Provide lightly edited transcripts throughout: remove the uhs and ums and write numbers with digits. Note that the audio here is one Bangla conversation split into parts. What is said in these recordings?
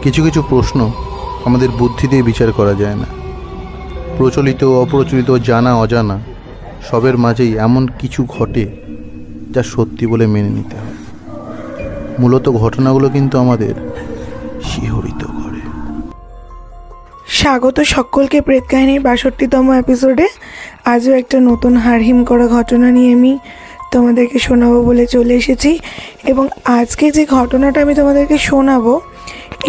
কিছু কিছু প্রশ্ন আমাদের বুদ্ধি দিয়ে বিচার করা যায় না। প্রচলিত অপ্রচলিত, জানা অজানা সবের মাঝেই এমন কিছু ঘটে যা সত্যি বলে মেনে নিতে হয়। মূলত ঘটনাগুলো কিন্তু আমাদের শিহরিত করে। স্বাগত সকলকে প্রেত কাহিনীর ৬২তম এপিসোডে। আজও একটা নতুন হাড়হিম করা ঘটনা নিয়ে আমি তোমাদেরকে শোনাবো বলে চলে এসেছি। এবং আজকে যে ঘটনাটা আমি তোমাদেরকে শোনাবো,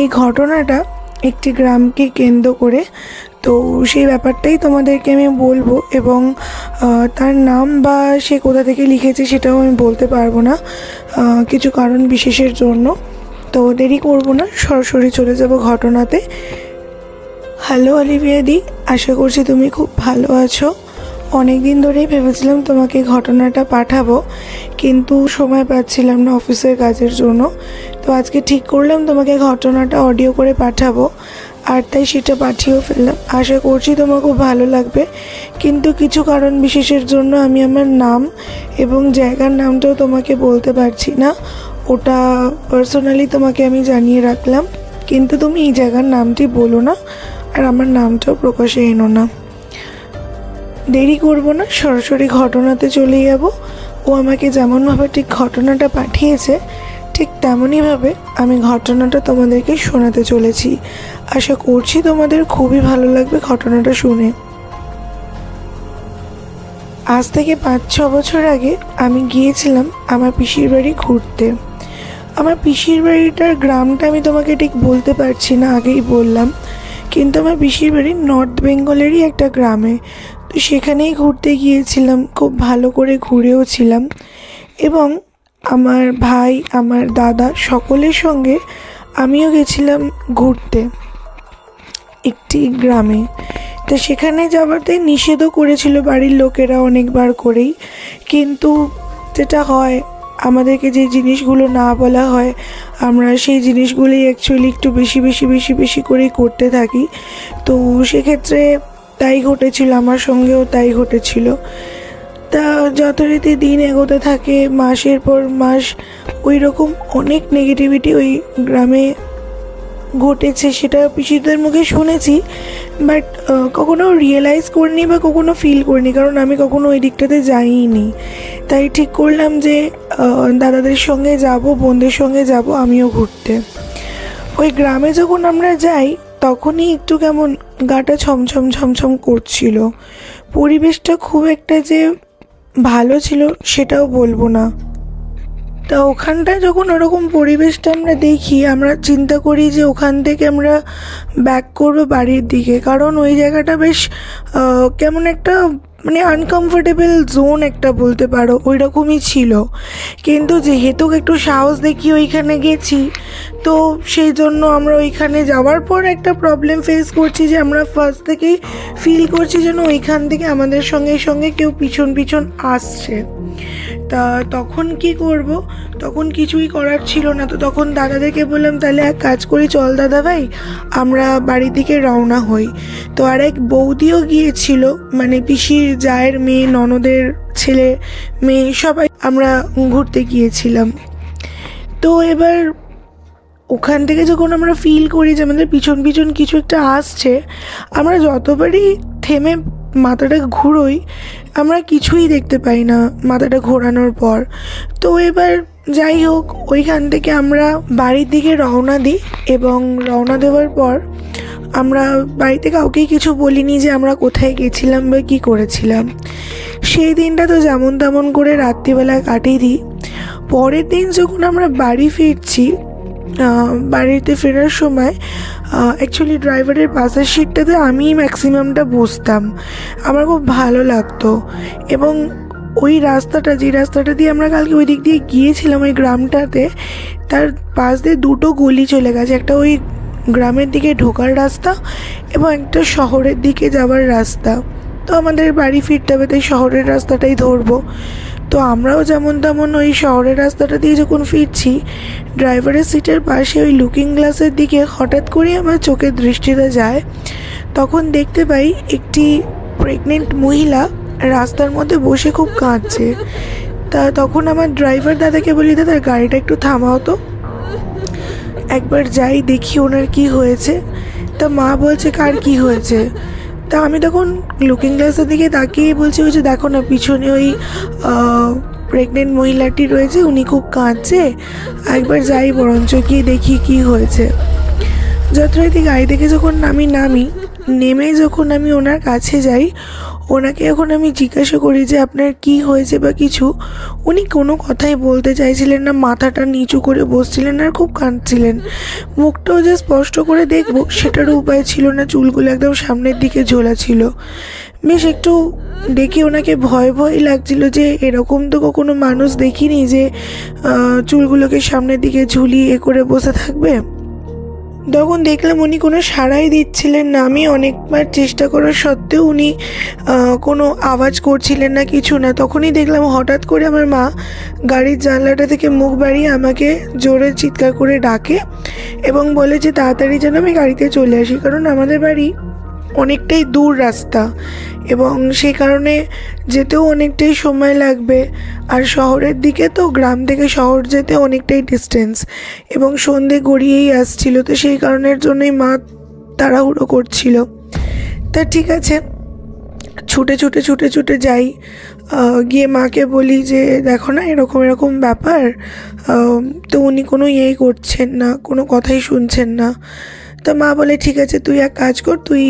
এই ঘটনাটা একটি গ্রামকে কেন্দ্র করে। তো সেই ব্যাপারটাই তোমাদেরকে আমি বলবো, এবং তার নাম বা সে কোথা থেকে লিখেছে সেটাও আমি বলতে পারবো না কিছু কারণ বিশেষের জন্য। তো দেরি করবো না, সরাসরি চলে যাব ঘটনাতে। হ্যালো অলিভিয়া দি, আশা করছি তুমি খুব ভালো আছো। অনেক দিন ধরেই ভেবেছিলাম তোমাকে ঘটনাটা পাঠাবো, কিন্তু সময় পাচ্ছিলাম না অফিসের কাজের জন্য। তো আজকে ঠিক করলাম তোমাকে ঘটনাটা অডিও করে পাঠাবো, আর তাই সেটা পাঠিয়েও ফেললাম। আশা করছি তোমার খুব ভালো লাগবে। কিন্তু কিছু কারণ বিশেষের জন্য আমি আমার নাম এবং জায়গার নামটাও তোমাকে বলতে পারছি না। ওটা পার্সোনালি তোমাকে আমি জানিয়ে রাখলাম, কিন্তু তুমি এই জায়গার নামটি বলো না, আর আমার নামটাও প্রকাশে এনো না। দেরি করবো না, সরাসরি ঘটনাতে চলে যাব। ও আমাকে যেমনভাবে ঠিক ঘটনাটা পাঠিয়েছে, ঠিক তেমনইভাবে আমি ঘটনাটা তোমাদেরকে শোনাতে চলেছি। আশা করছি তোমাদের খুবই ভালো লাগবে ঘটনাটা শুনে। আজ থেকে ৫-৬ বছর আগে আমি গিয়েছিলাম আমার পিসির বাড়ি ঘুরতে। আমার পিসির বাড়িটার গ্রামটা আমি তোমাকে ঠিক বলতে পারছি না, আগেই বললাম। কিন্তু আমার পিসির বাড়ি নর্থ বেঙ্গলেরই একটা গ্রামে। তো সেখানেই ঘুরতে গিয়েছিলাম, খুব ভালো করে ঘুরেও ছিলাম। এবং আমার ভাই, আমার দাদা সকলের সঙ্গে আমিও গেছিলাম ঘুরতে একটি গ্রামে। তো সেখানে যাওয়াতে নিষেধও করেছিল বাড়ির লোকেরা অনেকবার করেই। কিন্তু যেটা হয়, আমাদেরকে যে জিনিসগুলো না বলা হয়, আমরা সেই জিনিসগুলোই অ্যাকচুয়ালি একটু বেশি করেই করতে থাকি। তো সেক্ষেত্রে তাই ঘটেছিল, আমার সঙ্গেও তাই ঘটেছিল। তা যথারীতি দিন এগোতে থাকে, মাসের পর মাস ওই রকম অনেক নেগেটিভিটি ওই গ্রামে ঘটেছে, সেটা পিসিদের মুখে শুনেছি। বাট কখনো রিয়েলাইজ করিনি বা কখনো ফিল করিনি, কারণ আমি কখনো ওই দিকটাতে যাইনি। তাই ঠিক করলাম যে দাদাদের সঙ্গে যাব, বোনদের সঙ্গে যাব আমিও ঘুরতে। ওই গ্রামে যখন আমরা যাই, তখনই একটু কেমন গাটা ছমছম করছিল। পরিবেশটা খুব একটা যে ভালো ছিল সেটাও বলবো না। তা ওখানটায় যখন ওরকম পরিবেশটা আমরা দেখি, আমরা চিন্তা করি যে ওখান থেকে আমরা ব্যাক করবো বাড়ির দিকে, কারণ ওই জায়গাটা বেশ কেমন একটা মানে আনকমফোর্টেবল জোন একটা বলতে পারো, ওই রকমই ছিল। কিন্তু যেহেতু একটু সাহস দেখিয়ে ওইখানে গেছি, তো সেই জন্য আমরা ওইখানে যাওয়ার পর একটা প্রবলেম ফেস করছি যে আমরা ফার্স্ট থেকেই ফিল করছি যেন ওইখান থেকে আমাদের সঙ্গে কেউ পিছন আসছে। তা তখন কি করব, তখন কিছুই করার ছিল না। তো তখন দাদাদেরকে বললাম, তাহলে এক কাজ করি, চল দাদা ভাই আমরা বাড়ির দিকে রওনা হই। তো আর এক বৌদিও গিয়েছিল, মানে পিসির জায়ের মেয়ে, ননদের ছেলে মেয়ে, সবাই আমরা ঘুরতে গিয়েছিলাম। তো এবার ওখান থেকে যখন আমরা ফিল করি যে আমাদের পিছন কিছু একটা আসছে, আমরা যতবারই থেমে মাথাটা ঘুরোই, আমরা কিছুই দেখতে পাই না মাথাটা ঘোরানোর পর। তো এবার যাই হোক, ওইখান থেকে আমরা বাড়ির দিকে রওনা দিই। এবং রওনা দেওয়ার পর আমরা বাড়িতে কাউকেই কিছু বলিনি যে আমরা কোথায় গেছিলাম বা কী করেছিলাম। সেই দিনটা তো যেমন তেমন করে রাত্রিবেলা কাটিয়ে দিই। পরের দিন যখন আমরা বাড়ি ফিরছি, বাড়িতে ফেরার সময় অ্যাকচুয়ালি ড্রাইভারের পাশের সিটটাতে আমিই ম্যাক্সিমামটা বসতাম, আমার খুব ভালো লাগতো। এবং ওই রাস্তাটা, যে রাস্তাটা দিয়ে আমরা কালকে ওই দিক দিয়ে গিয়েছিলাম ওই গ্রামটাতে, তার পাশ দিয়ে দুটো গলি চলে গেছে, একটা ওই গ্রামের দিকে ঢোকার রাস্তা এবং একটা শহরের দিকে যাওয়ার রাস্তা। তো আমাদের বাড়ি ফিরতে হবে, তাই শহরের রাস্তাটাই ধরবো। তো আমরাও যেমন তেমন ওই শহরের রাস্তাটা দিয়ে যখন ফিরছি, ড্রাইভারের সিটের পাশে ওই লুকিং গ্লাসের দিকে হঠাৎ করে আমার চোখের দৃষ্টিটা যায়। তখন দেখতে পাই একটি প্রেগনেন্ট মহিলা রাস্তার মধ্যে বসে খুব কাঁদছে। তা তখন আমার ড্রাইভার দাদাকে বলি, দাদা গাড়িটা একটু থামাও তো। একবার যাই দেখি ওনার কি হয়েছে। তা মা বলছে কার কি হয়েছে? তা আমি তখন লুকিং গ্লাসের দিকে তাকিয়ে বলছি ওই যে দেখো না পিছনে ওই প্রেগনেন্ট মহিলাটি রয়েছে, উনি খুব কাঁদছে, একবার যাই বরঞ্চ গিয়ে দেখি কি হয়েছে। যথারীতি গাড়ি থেকে যখন আমি নেমে যখন আমি ওনার কাছে যাই, ওনাকে যখন আমি জিজ্ঞাসা করি যে আপনার কি হয়েছে বা কিছু, উনি কোনো কথাই বলতে চাইছিলেন না, মাথাটা নিচু করে বসছিলেন আর খুব কাঁদছিলেন। মুখটাও যে স্পষ্ট করে দেখবো সেটারও উপায় ছিল না, চুলগুলো একদম সামনের দিকে ঝোলা ছিল। বেশ একটু দেখে ওনাকে ভয় ভয় লাগছিল যে এরকম তো কখনো মানুষ দেখিনি যে চুলগুলোকে সামনের দিকে ঝুলিয়ে করে বসে থাকবে। তখন দেখলাম উনি কোনো সাড়াই দিচ্ছিলেন না। আমি অনেকবার চেষ্টা করার সত্ত্বেও উনি কোনো আওয়াজ করছিলেন না, কিছু না। তখনই দেখলাম হঠাৎ করে আমার মা গাড়ির জানলাটা থেকে মুখ বাড়িয়ে আমাকে জোরে চিৎকার করে ডাকে এবং বলে যে তাড়াতাড়ি যেন আমি গাড়িতে চলে আসি, কারণ আমাদের বাড়ি অনেকটাই দূর রাস্তা এবং সেই কারণে যেতেও অনেকটাই সময় লাগবে। আর শহরের দিকে তো, গ্রাম থেকে শহর যেতে অনেকটাই ডিস্টেন্স এবং সন্ধে গড়িয়েই আসছিল, তো সেই কারণের জন্যই মা তাড়াহুড়ো করছিল। তা ঠিক আছে, ছুটে ছুটে ছুটে ছুটে যাই, গিয়ে মাকে বলি যে দেখো না এরকম এরকম ব্যাপার। তো উনি কোনো ইয়েই করছেন না, কোনো কথাই শুনছেন না। তো মা বলে ঠিক আছে তুই এক কাজ কর, তুই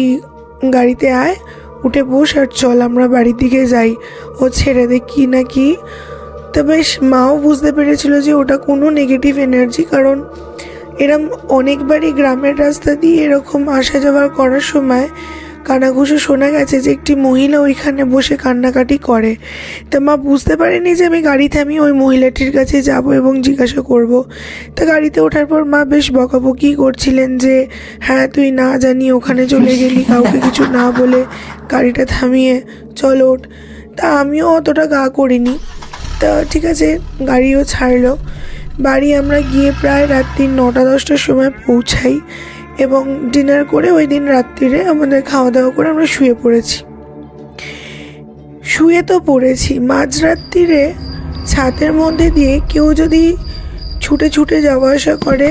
গাড়িতে আয়, উঠে বস আর চল আমরা বাড়ির দিকে যাই, ও ছেড়ে দে কি না কি। তো বেশ মাও বুঝতে পেরেছিল যে ওটা কোনো নেগেটিভ এনার্জি, কারণ এরম অনেকবারই গ্রামের রাস্তা দিয়ে এরকম আসা যাওয়া করার সময় কানাঘুষো শোনা গেছে যে একটি মহিলা ওইখানে বসে কান্নাকাটি করে। তা মা বুঝতে পারেনি যে আমি গাড়ি থামিয়ে ওই মহিলাটির কাছে যাব এবং জিজ্ঞাসা করব। তা গাড়িতে ওঠার পর মা বেশ বকাবকি করছিলেন যে হ্যাঁ তুই না জানি ওখানে চলে গেলি কাউকে কিছু না বলে, গাড়িটা থামিয়ে চল ওঠ। তা আমিও অতটা গা করিনি। তা ঠিক আছে, গাড়িও ছাড়লো। বাড়ি আমরা গিয়ে প্রায় রাত্রি 9টা-10টার সময় পৌঁছাই এবং ডিনার করে ওই দিন রাত্রিরে আমাদের খাওয়া দাওয়া করে আমরা শুয়ে পড়েছি। মাঝরাত্রিরে ছাদের মধ্যে দিয়ে কেউ যদি ছুটে ছুটে যাওয়া আসা করে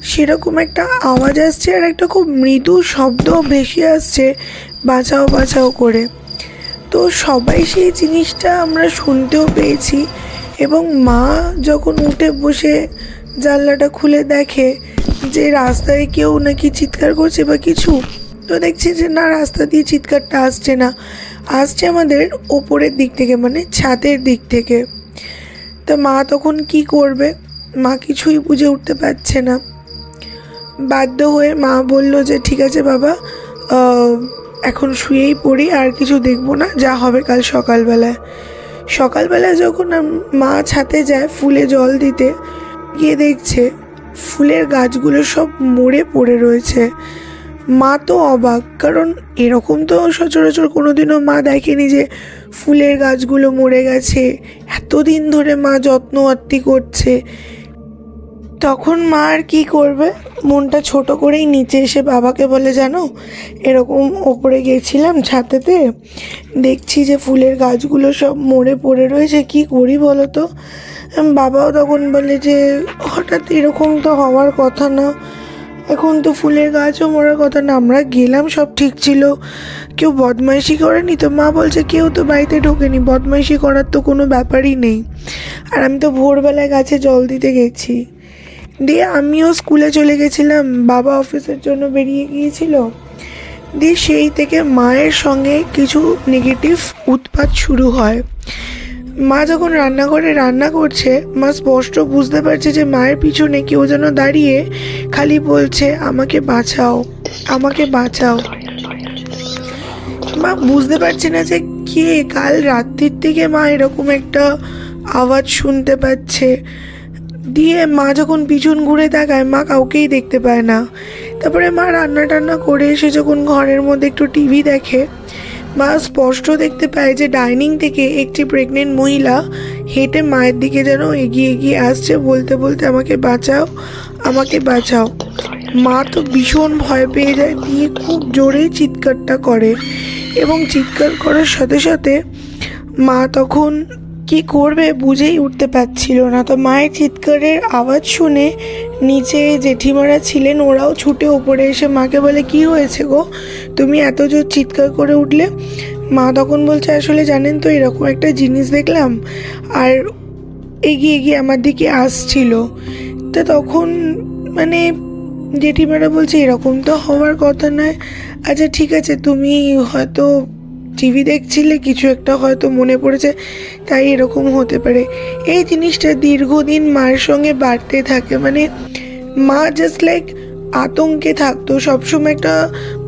সেরকম একটা আওয়াজ আসছে আর একটা খুব মৃদু শব্দ ভেসে আসছে বাঁচাও বাঁচাও করে। তো সবাই সেই জিনিসটা আমরা শুনতেও পেয়েছি এবং মা যখন উঠে বসে জানলাটা খুলে দেখে যে রাস্তায় কেউ নাকি চিৎকার করছে বা কিছু, তো দেখছি যে না রাস্তা দিয়ে চিৎকারটা আসছে না, আসছে আমাদের ওপরের দিক থেকে, মানে ছাদের দিক থেকে। তা মা তখন কি করবে, মা কিছুই বুঝে উঠতে পারছে না। বাধ্য হয়ে মা বলল যে ঠিক আছে বাবা, এখন শুয়েই পড়ি, আর কিছু দেখবো না, যা হবে কাল সকালবেলায় যখন মা ছাদে যায় ফুলে জল দিতে, গিয়ে দেখছে ফুলের গাছগুলো সব মরে পড়ে রয়েছে। মা তো অবাক, কারণ এরকম তো সচরাচর কোনোদিনও মা দেখেনি যে ফুলের গাছগুলো মরে গেছে, এতদিন ধরে মা যত্ন আত্তি করছে। তখন মা আর কি করবে, মনটা ছোট করেই নিচে এসে বাবাকে বলে জানো এরকম ওপরে গেছিলাম ছাদেতে, দেখছি যে ফুলের গাছগুলো সব মরে পড়ে রয়েছে, কি করি বলো তো। বাবাও তখন বলে যে হঠাৎ এরকম তো হওয়ার কথা না, এখন তো ফুলের গাছও মরার কথা না, আমরা গেলাম সব ঠিক ছিল, কেউ বদমাইশি করেনি তো। মা বলছে কেউ তো বাড়িতে ঢোকেনি, বদমাইশি করার তো কোনো ব্যাপারই নেই, আর আমি তো ভোরবেলায় গাছে জল দিতে গেছি। দিয়ে আমিও স্কুলে চলে গেছিলাম, বাবা অফিসের জন্য বেরিয়ে গিয়েছিল। দিয়ে সেই থেকে মায়ের সঙ্গে কিছু নেগেটিভ উৎপাত শুরু হয়। মা যখন রান্নাঘরে রান্না করছে, মা স্পষ্ট বুঝতে পারছে যে মায়ের পিছনে কেউ যেন দাঁড়িয়ে খালি বলছে আমাকে বাঁচাও, আমাকে বাঁচাও। মা বুঝতে পারছে না যে কে, কাল রাত্রির থেকে মা এরকম একটা আওয়াজ শুনতে পাচ্ছে। দিয়ে মা যখন পিছন ঘুরে তাকায়, মা কাউকেই দেখতে পায় না। তারপরে মা রান্না টান্না করে এসে যখন ঘরের মধ্যে একটু টিভি দেখে, মা স্পষ্ট দেখতে পায় যে ডাইনিং থেকে একটি প্রেগনেন্ট মহিলা হেঁটে মায়ের দিকে যেন এগিয়ে এগিয়ে আসছে, বলতে বলতে আমাকে বাঁচাও, আমাকে বাঁচাও। মা তো ভীষণ ভয় পেয়ে যায়, দিয়ে খুব জোরে চিৎকারটা করে এবং চিৎকার করার সাথে সাথে মা তখন কি করবে বুঝেই উঠতে পারছিল না। তো মায়ের চিৎকারের আওয়াজ শুনে নিচে জেঠিমারা ছিলেন, ওরাও ছুটে ওপরে এসে মাকে বলে, কি হয়েছে গো, তুমি এত জোর চিৎকার করে উঠলে? মা তখন বলছে, আসলে জানেন তো এরকম একটা জিনিস দেখলাম আর এগিয়ে এগিয়ে আমার দিকে আসছিল। তো তখন মানে জেঠিমারা বলছে, এরকম তো হওয়ার কথা নয়। আচ্ছা ঠিক আছে, তুমি হয়তো টিভি দেখছিলে, কিছু একটা হয়তো মনে পড়েছে, তাই এরকম হতে পারে। এই জিনিসটা দীর্ঘদিন মায়ের সঙ্গে বাড়তে থাকে। মানে মা জাস্ট লাইক আতঙ্কে থাকতো সবসময়, একটা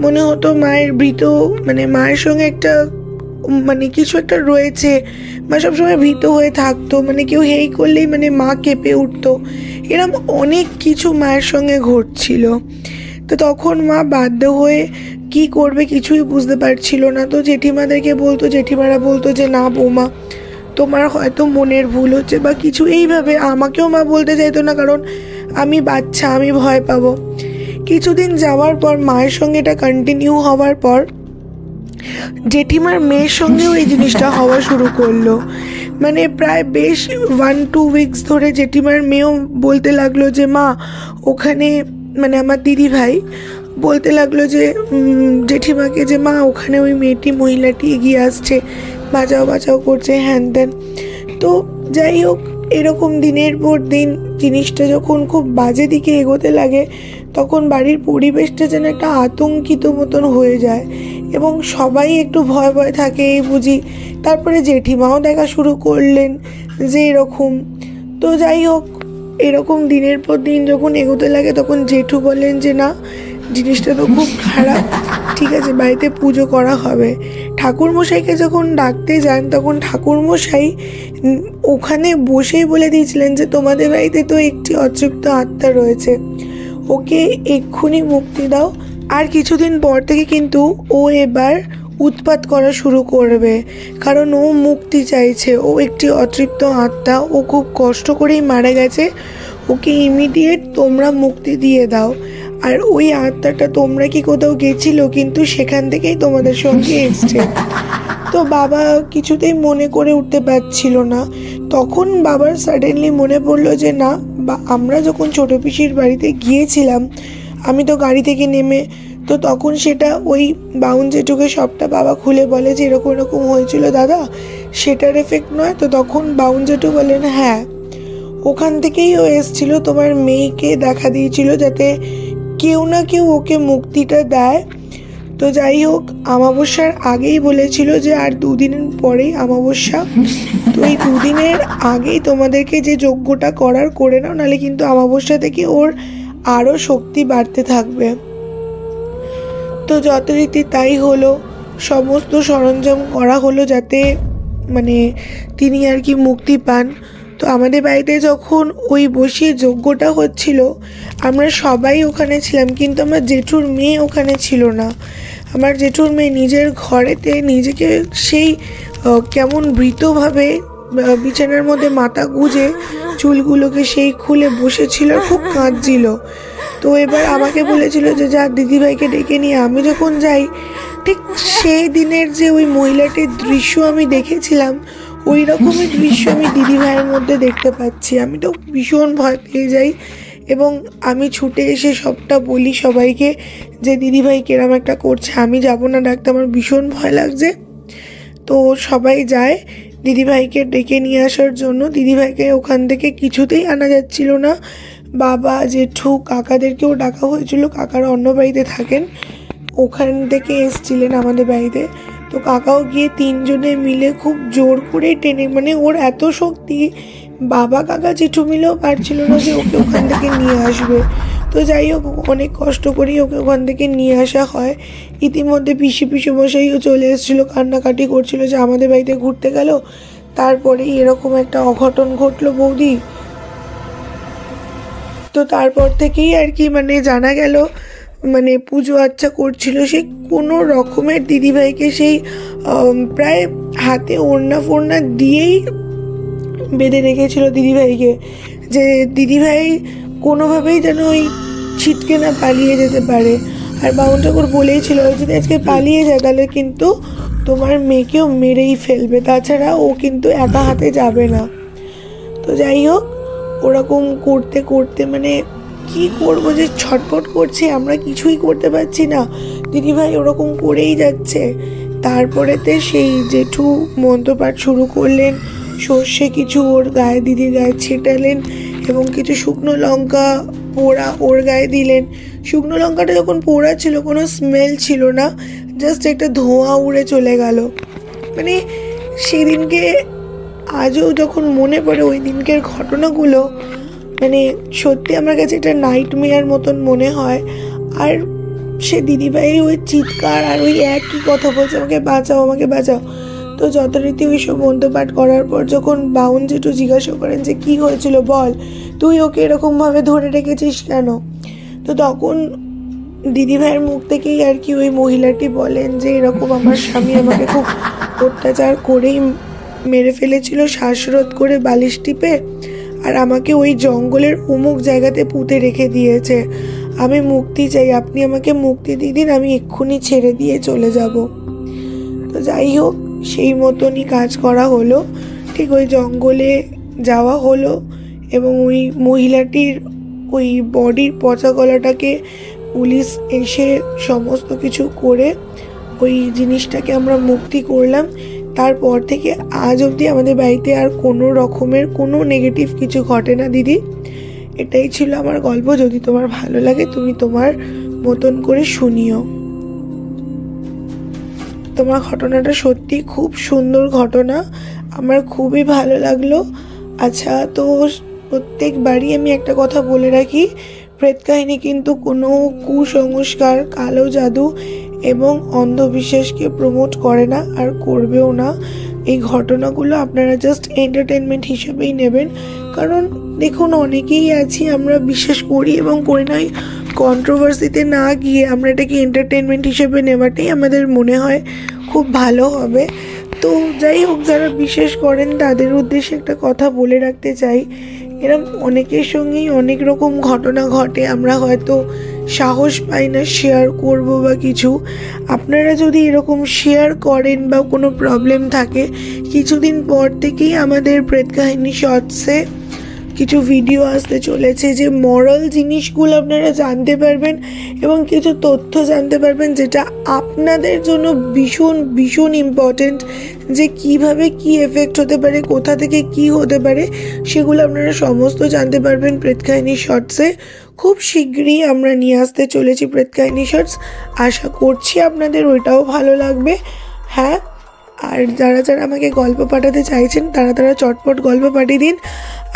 মনে হতো মায়ের ভীত, মানে মায়ের সঙ্গে একটা মানে কিছু একটা রয়েছে, মা সবসময় ভীত হয়ে থাকতো। মানে কেউ হেই করলেই মানে মা কেঁপে উঠতো, এরম অনেক কিছু মায়ের সঙ্গে ঘটছিল। তো তখন মা বাধ্য হয়ে কি করবে কিছুই বুঝতে পারছিল না। তো জেঠিমাদেরকে বলতো, জেঠিমারা বলতো যে না বৌমা, তোমার হয়তো মনের ভুল হচ্ছে বা কিছু, এইভাবে। আমাকেও মা বলতে চাইতো না, কারণ আমি বাচ্চা, আমি ভয় পাবো। কিছুদিন যাওয়ার পর মায়ের সঙ্গে এটা কন্টিনিউ হওয়ার পর জেঠিমার মেয়ের সঙ্গেও এই জিনিসটা হওয়া শুরু করলো। মানে প্রায় বেশ 1-2 উইকস ধরে জেঠিমার মেয়েও বলতে লাগলো যে মা ওখানে, মানে আমার দিদি ভাই বলতে লাগলো যে জেঠিমাকে, যে মা ওখানে ওই মেয়েটি, মহিলাটি এগিয়ে আসছে, বাঁচাও বাঁচাও করছে, হ্যান ত্যান। তো যাই হোক, এরকম দিনের পর দিন জিনিসটা যখন খুব বাজে দিকে এগোতে লাগে, তখন বাড়ির পরিবেশটা যেন একটা আতঙ্কিত মতন হয়ে যায় এবং সবাই একটু ভয় ভয় থাকে এই বুঝি। তারপরে জেঠিমাও দেখা শুরু করলেন যে এরকম। তো যাই হোক, এরকম দিনের পর দিন যখন এগোতে লাগে, তখন জেঠু বলেন যে না, জিনিসটা তো খুব খারাপ, ঠিক আছে বাড়িতে পুজো করা হবে। ঠাকুরমশাইকে যখন ডাকতে যান, তখন ঠাকুরমশাই ওখানে বসেই বলে দিয়েছিলেন যে তোমাদের বাড়িতে তো একটি অতৃপ্ত আত্মা রয়েছে, ওকে এক্ষুনি মুক্তি দাও। আর কিছুদিন পর থেকে কিন্তু ও এবার উৎপাত করা শুরু করবে, কারণ ও মুক্তি চাইছে। ও একটি অতৃপ্ত আত্মা, ও খুব কষ্ট করেই মারা গেছে, ওকে ইমিডিয়েট তোমরা মুক্তি দিয়ে দাও। আর ওই আত্মাটা তোমরা কি কোথাও গেছিলো, কিন্তু সেখান থেকেই তোমাদের সঙ্গে এসছে। তো বাবা কিছুতেই মনে করে উঠতে পারছিল না। তখন বাবার সাডেনলি মনে পড়লো যে না, বা আমরা যখন ছোটো পিসির বাড়িতে গিয়েছিলাম, আমি তো গাড়ি থেকে নেমে, তো তখন সেটা ওই বাউন জেঠুকে সবটা বাবা খুলে বলে যে এরকম এরকম হয়েছিল দাদা, সেটার এফেক্ট নয়। তো তখন বাউন জেঠু বলেন, হ্যাঁ ওখান থেকেই ও এসছিল, তোমার মেয়েকে দেখা দিয়েছিল যাতে কেউ না কেউ ওকে মুক্তিটা দেয়। তো যাই হোক, অমাবস্যার আগেই বলেছিল যে আর 2 দিন পরেই অমাবস্যা, তো এই 2 দিনের আগেই তোমাদেরকে যে যজ্ঞটা করার করে নাও, নাহলে কিন্তু অমাবস্যা থেকে ওর আরও শক্তি বাড়তে থাকবে। তো যথারীতি তাই হলো, সমস্ত সরঞ্জাম করা হলো যাতে মানে তিনি আর কি মুক্তি পান। তো আমাদের বাড়িতে যখন ওই বসিয়ে যজ্ঞটা হচ্ছিল, আমরা সবাই ওখানে ছিলাম, কিন্তু আমার জেঠুর মেয়ে ওখানে ছিল না। আমার জেঠুর মেয়ে নিজের ঘরেতে নিজেকে সেই কেমন ভীতভাবে বিছানার মধ্যে মাথা গুজে চুলগুলোকে সেই খুলে বসেছিল, খুব কাঁদছিল। তো এবার আমাকে বলেছিল যে যা দিদিভাইকে ডেকে নিয়ে। আমি যখন যাই, ঠিক সেই দিনের যে ওই মহিলাটির দৃশ্য আমি দেখেছিলাম, ওই রকমই দৃশ্য আমি দিদিভাইয়ের মধ্যে দেখতে পাচ্ছি। আমি তো ভীষণ ভয় পেয়ে যাই এবং আমি ছুটে এসে সবটা বলি সবাইকে যে দিদিভাই কিরম একটা করছে, আমি যাব না ডাকতে, আমার ভীষণ ভয় লাগছে। তো সবাই যায় দিদিভাইকে ডেকে নিয়ে আসার জন্য। দিদিভাইকে ওখান থেকে কিছুতেই আনা যাচ্ছিল না। বাবা, জেঠু, কাকাদেরকেও ডাকা হয়েছিল, কাকারা অন্য বাড়িতে থাকেন, ওখান থেকে এসছিলেন আমাদের বাড়িতে। তো কাকাও গিয়ে 3 জনে মিলে খুব জোর করে টেনে, মানে ওর এত শক্তি, বাবা কাকা জেঠু মিলেও পারছিল না যে ওকে ওখান থেকে নিয়ে আসবে। তো যাই হোক, অনেক কষ্ট করেই ওকে ওখান থেকে নিয়ে আসা হয়। ইতিমধ্যে পিসি মশাইও চলে এসেছিলো, কান্নাকাটি করছিল যে আমাদের বাড়িতে ঘুরতে গেল, তারপরেই এরকম একটা অঘটন ঘটলো বৌদি। তো তারপর থেকেই আর কি মানে জানা গেল, মানে পুজো আচ্ছা করছিল সে কোনো রকমের দিদিভাইকে সেই প্রায় হাতে ওড়না ফোড়না দিয়েই বেঁধে রেখেছিল দিদিভাইকে, যে দিদিভাই কোনোভাবেই যেন ওই ছিটকে না পালিয়ে যেতে পারে। আর বাউন ঠাকুর বলেইছিল যদি আজকে পালিয়ে যায় তাহলে কিন্তু তোমার মেয়েকেও মেরেই ফেলবে, তাছাড়া ও কিন্তু একা হাতে যাবে না। তো যাই হোক, ওরকম করতে করতে মানে কি করবো যে ছটফট করছে, আমরা কিছুই করতে পারছি না। দিদিভাই ওরকম করেই যাচ্ছে। তারপরেতে সেই জেঠু মন্ত্রপাঠ শুরু করলেন, সর্ষে কিছু ওর গায়ে, দিদির গায়ে ছেটালেন এবং কিছু শুকনো লঙ্কা পোড়া ওর গায়ে দিলেন। শুকনো লঙ্কাটা যখন পোড়া ছিল কোনো স্মেল ছিল না, জাস্ট একটা ধোঁয়া উড়ে চলে গেল। মানে সেদিনকে আজও যখন মনে পড়ে ওই দিনকের ঘটনাগুলো, মানে সত্যি আমার কাছে একটা নাইটমেয়ার মতন মনে হয়। আর সে দিদিভাই ওই চিৎকার আর ওই একই কথা বলছে, আমাকে বাঁচাও, আমাকে বাঁচাও। তো যথারীতি ওই সব মন্ত্রপাঠ করার পর যখন বাউন জেঠু জিজ্ঞাসা করেন যে কী হয়েছিল বল, তুই ওকে এরকমভাবে ধরে রেখেছিস কেন, তো তখন দিদিভাইয়ের মুখ থেকেই আর কি ওই মহিলাটি বলেন যে এরকম আমার স্বামী আমাকে খুব অত্যাচার করেই মেরে ফেলেছিল, শ্বাসরোধ করে বালিশ টিপে, আর আমাকে ওই জঙ্গলের অমুক জায়গাতে পুঁতে রেখে দিয়েছে। আমি মুক্তি চাই, আপনি আমাকে মুক্তি দিয়ে দিন, আমি এক্ষুনি ছেড়ে দিয়ে চলে যাব। তো যাই হোক, সেই মতনই কাজ করা হলো। ঠিক ওই জঙ্গলে যাওয়া হলো এবং ওই মহিলাটির ওই বডির পচা গলাটাকে পুলিশ এসে সমস্ত কিছু করে ওই জিনিসটাকে আমরা মুক্তি করলাম। তারপর থেকে আজ অবধি আমাদের বাড়িতে আর কোনো রকমের কোনো নেগেটিভ কিছু ঘটে না দিদি। এটাই ছিল আমার গল্প। যদি তোমার ভালো লাগে তুমি তোমার মতন করে শুনিও। তোমার ঘটনাটা সত্যি খুব সুন্দর ঘটনা, আমার খুবই ভালো লাগলো। আচ্ছা, তো প্রত্যেকবারই আমি একটা কথা বলে রাখি, প্রেত কাহিনী কিন্তু কোনো কুসংস্কার, কালো জাদু এবং অন্ধবিশ্বাসকে প্রমোট করে না আর করবেও না। এই ঘটনাগুলো আপনারা জাস্ট এন্টারটেনমেন্ট হিসেবেই নেবেন। কারণ দেখুন, অনেকেই আছি আমরা বিশ্বাস করি এবং করি না, কন্ট্রোভার্সিতে না গিয়ে আমরা এটাকে এন্টারটেনমেন্ট হিসেবে নেওয়াটাই আমাদের মনে হয় খুব ভালো হবে। তো যাই হোক, যারা বিশ্বাস করেন তাদের উদ্দেশ্যে একটা কথা বলে রাখতে চাই, এরকম অনেকের সঙ্গেই অনেক রকম ঘটনা ঘটে, আমরা হয়তো সাহস পাই না শেয়ার করব বা কিছু। আপনারা যদি এরকম শেয়ার করেন বা কোনো প্রবলেম থাকে, কিছুদিন পর থেকেই আমাদের প্রেত কাহিনী শর্টসে কিছু ভিডিও আসতে চলেছে, যে মরাল জিনিসগুলো আপনারা জানতে পারবেন এবং কিছু তথ্য জানতে পারবেন যেটা আপনাদের জন্য ভীষণ ভীষণ ইম্পর্টেন্ট, যে কিভাবে কি এফেক্ট হতে পারে, কোথা থেকে কি হতে পারে, সেগুলো আপনারা সমস্ত জানতে পারবেন প্রেত কাহিনী শর্টসে। খুব শীঘ্রই আমরা নিয়ে আসতে চলেছি প্রেত কাহিনী শর্টস, আশা করছি আপনাদের ওইটাও ভালো লাগবে। হ্যাঁ, আর যারা যারা আমাকে গল্প পাঠাতে চাইছেন তারা চটপট গল্প পাঠিয়ে দিন।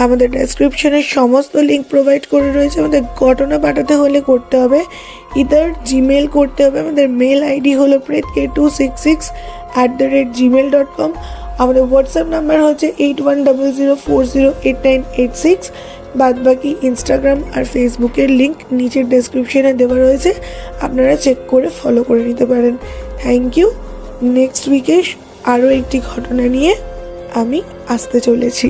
আমাদের ডেসক্রিপশনে সমস্ত লিঙ্ক প্রোভাইড করে রয়েছে। আমাদের ঘটনা পাঠাতে হলে করতে হবে ইদার জিমেল করতে হবে। আমাদের মেল আইডি হলো pretk266@gmail.com। আমাদের হোয়াটসঅ্যাপ নাম্বার হচ্ছে 8100408986। বাদ বাকি ইনস্টাগ্রাম আর ফেসবুকের লিঙ্ক নিচের ডেসক্রিপশনে দেওয়া রয়েছে, আপনারা চেক করে ফলো করে নিতে পারেন। Thank you. নেক্সট উইকে আরও একটি ঘটনা নিয়ে আমি আসতে চলেছি।